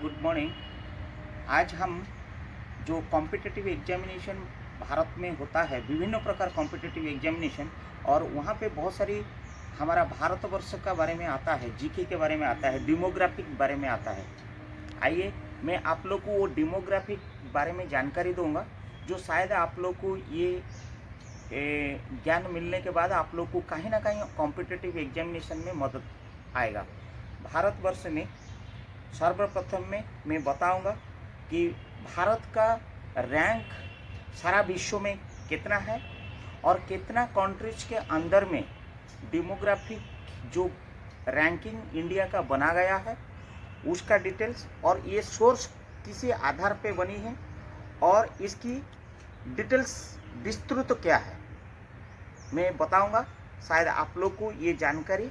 Good morning. आज हम जो कॉम्पिटिटिव एग्जामिनेशन भारत में होता है, विभिन्न प्रकार कॉम्पिटिटिव एग्जामिनेशन, और वहाँ पे बहुत सारी हमारा भारतवर्ष का बारे में आता है, जीके के बारे में आता है, डेमोग्राफिक बारे में आता है। आइए मैं आप लोग को वो डेमोग्राफिक बारे में जानकारी दूंगा, जो शायद आप लोग को ये ज्ञान मिलने के बाद आप लोग को कहीं ना कहीं कॉम्पिटिटिव एग्जामिनेशन में मदद आएगा। भारतवर्ष में सर्वप्रथम में मैं बताऊंगा कि भारत का रैंक सारा विश्व में कितना है और कितना कंट्रीज के अंदर में डेमोग्राफिक जो रैंकिंग इंडिया का बना गया है उसका डिटेल्स, और ये सोर्स किसी आधार पे बनी है और इसकी डिटेल्स विस्तृत क्या है मैं बताऊंगा। शायद आप लोग को ये जानकारी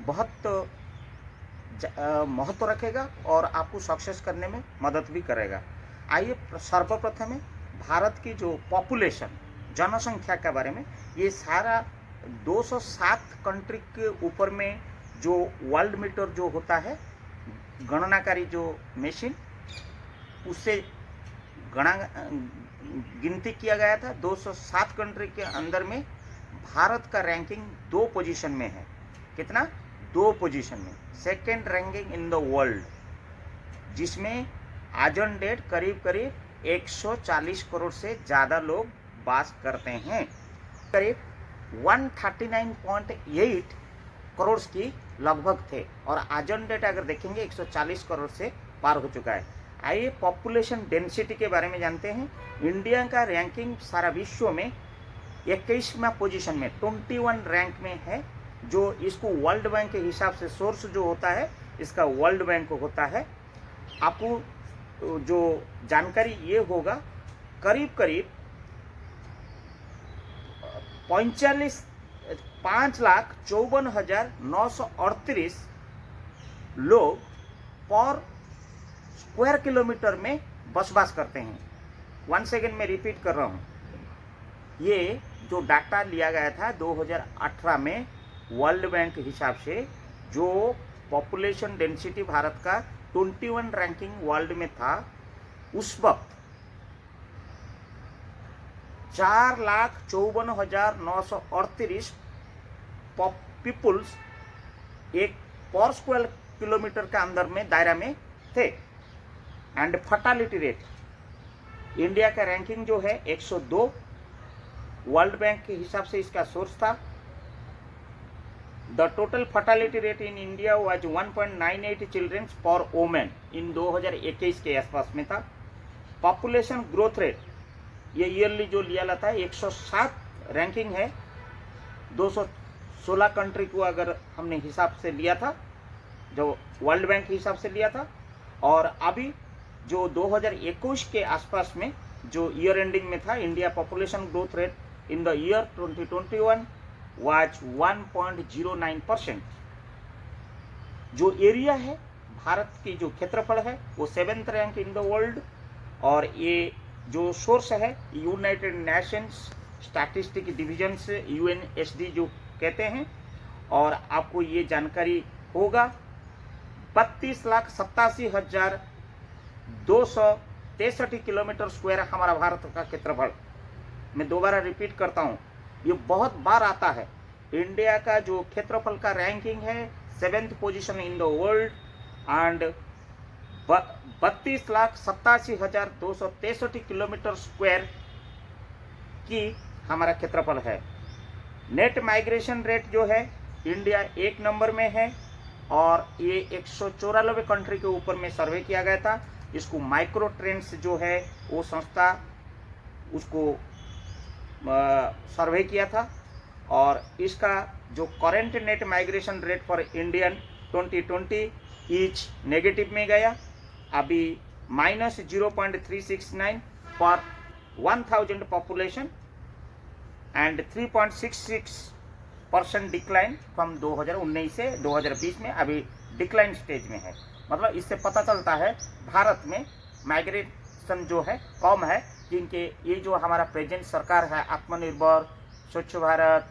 बहुत महत्व रखेगा और आपको सक्सेस करने में मदद भी करेगा। आइए सर्वप्रथम भारत की जो पॉपुलेशन जनसंख्या के बारे में, ये सारा 207 कंट्री के ऊपर में जो वर्ल्ड मीटर जो होता है गणनाकारी जो मशीन, उससे गिनती किया गया था। 207 कंट्री के अंदर में भारत का रैंकिंग 2 पोजीशन में है। कितना? 2 पोजीशन में, second ranking in the world, जिसमें आज ऑन डेट करीब 140 करोड़ से ज़्यादा लोग वास करते हैं। करीब 139.8 करोड़ की लगभग थे और आज ऑन डेट अगर देखेंगे 140 करोड़ से पार हो चुका है। आइए पॉपुलेशन डेंसिटी के बारे में जानते हैं। इंडिया का रैंकिंग सारा विश्व में 21वां पोजीशन में 21 रैंक में है, जो इसको वर्ल्ड बैंक के हिसाब से सोर्स जो होता है इसका वर्ल्ड बैंक होता है। आपको जो जानकारी ये होगा, करीब 5,54,938 लोग पर स्क्वायर किलोमीटर में बसवास करते हैं। वन सेकेंड में रिपीट कर रहा हूँ। ये जो डाटा लिया गया था 2018 में वर्ल्ड बैंक के हिसाब से, जो पॉपुलेशन डेंसिटी भारत का 21 रैंकिंग वर्ल्ड में था, उस वक्त 4,54,938 पीपुल्स एक पर स्क्वायर किलोमीटर के अंदर में दायरा में थे। एंड फर्टालिटी रेट इंडिया का रैंकिंग जो है 102 वर्ल्ड बैंक के हिसाब से इसका सोर्स था। The total fertility rate in India was 1.98 children per women in 2021 के आसपास में था। पॉपुलेशन ग्रोथ रेट ये ईयरली जो लिया था 107 रैंकिंग है। 216 कंट्री को अगर हमने हिसाब से लिया था, जो वर्ल्ड बैंक के हिसाब से लिया था, और अभी जो 2021 के आसपास में जो ईयर एंडिंग में था, India population growth rate in the year 2021 was 1.09%। जो एरिया है भारत की जो क्षेत्रफल है वो 7th rank in the world, और ये जो सोर्स है यूनाइटेड नेशंस स्टैटिस्टिक डिवीजन से UNSD जो कहते हैं। और आपको ये जानकारी होगा 32,87,263 किलोमीटर स्क्वायर हमारा भारत का क्षेत्रफल। मैं दोबारा रिपीट करता हूँ, ये बहुत बार आता है। इंडिया का जो क्षेत्रफल का रैंकिंग है 7th position in the world, and 32,87,263 kilometre square की हमारा क्षेत्रफल है। नेट माइग्रेशन रेट जो है इंडिया 1 नंबर में है, और ये 194 कंट्री के ऊपर में सर्वे किया गया था। इसको माइक्रो ट्रेंड्स जो है वो संस्था उसको सर्वे किया था, और इसका जो current net migration rate for Indian 2020 is negative में गया। अभी -0.369 पर 1000 पॉपुलेशन एंड 3.66% डिक्लाइन फ्रॉम 2019 से 2020 में अभी डिक्लाइन स्टेज में है। मतलब इससे पता चलता है भारत में माइग्रेशन जो है कम है, जिनके ये जो हमारा प्रेजेंट सरकार है, आत्मनिर्भर, स्वच्छ भारत,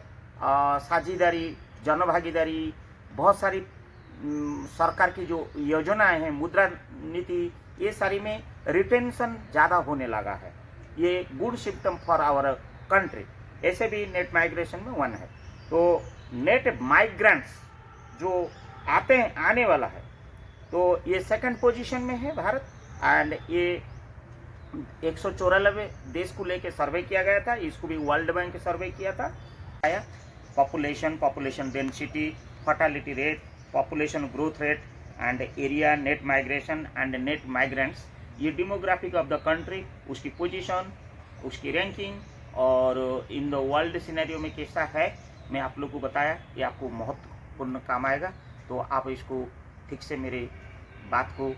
साझेदारी, जनभागीदारी, बहुत सारी सरकार की जो योजनाएं हैं, मुद्रा नीति, ये सारी में रिटेंशन ज़्यादा होने लगा है। ये good symptom for our country. ऐसे भी नेट माइग्रेशन में वन है। तो नेट माइग्रेंट्स जो आने वाला है, तो ये सेकंड पोजीशन में है भारत। एंड ये 194 देश को लेके सर्वे किया गया था। इसको भी वर्ल्ड बैंक सर्वे किया था। आया population density, fertility rate, population growth rate and area, net migration and net migrants, ये डेमोग्राफिक ऑफ द कंट्री, उसकी पोजीशन, उसकी रैंकिंग और इन द वर्ल्ड सिनेरियो में कैसा है, मैं आप लोग को बताया। ये आपको महत्वपूर्ण काम आएगा। तो आप इसको ठीक से मेरे बात को,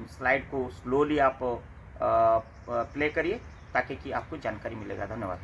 स्लाइड को स्लोली आप प्ले करिए ताकि कि आपको जानकारी मिलेगा। धन्यवाद।